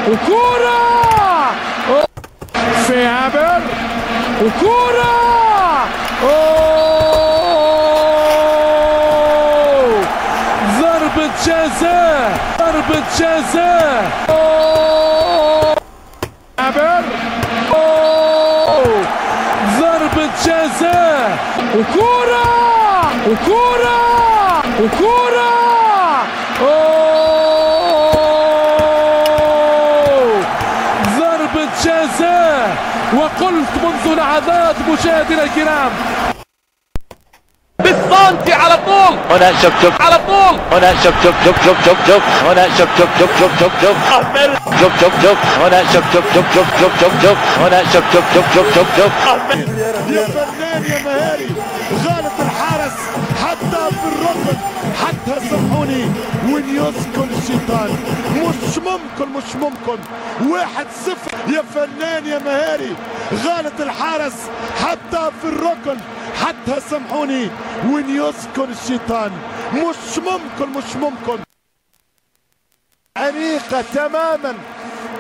وكورة في عابر وكورة ضربة جزاء ضربة جزاء عابر ضربة جزاء وكورة وكورة وكورة ضربة جزاء. وقلت منذ لحظات مشاهدينا الكرام بالسنتي على طول. هنا شوف شوف على طول. هنا شوف شوف شوف شوف شوف شوف هنا شوف شوف شوف شوف شوف شوف شوف شوف شوف هنا شوف شوف شوف شوف شوف شوف شوف هنا شوف شوف شوف شوف شوف شوف. يا فنان يا مهاري غالط الحارس حتى في الركن حتى سامحوني وين يسكن الشيطان. مش ممكن مش ممكن 1-0 يا فنان يا مهاري غالط الحارس حتى في الركن حتى سامحوني وين يسكن الشيطان. مش ممكن مش ممكن. عريقة تماما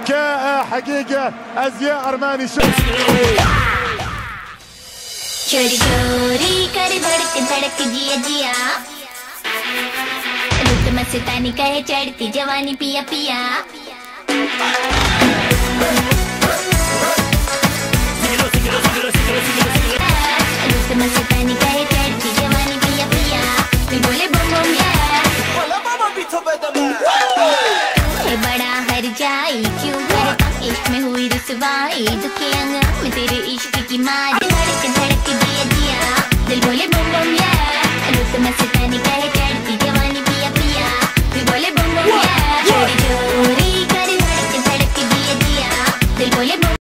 كحقيقة أزياء أرماني चोरी चोरी कर धड़क धड़क जिया जिया रुत मस्तानी कहे चढ़ती जवानी पिया पिया रुत मस्तानी कहे चढ़ती जवानी पिया पिया फिर बोले बम बम ये बड़ा हर जाई क्यों करता इश्क में हुई रुसवाई दुखे अंग में तेरे इश्क की मारी धड़क धड़क जिया जिया दिल बोले बम बम या रुत मस्तानी कहे चढ़ती जवानी पिया पिया दिल बोले बम बम या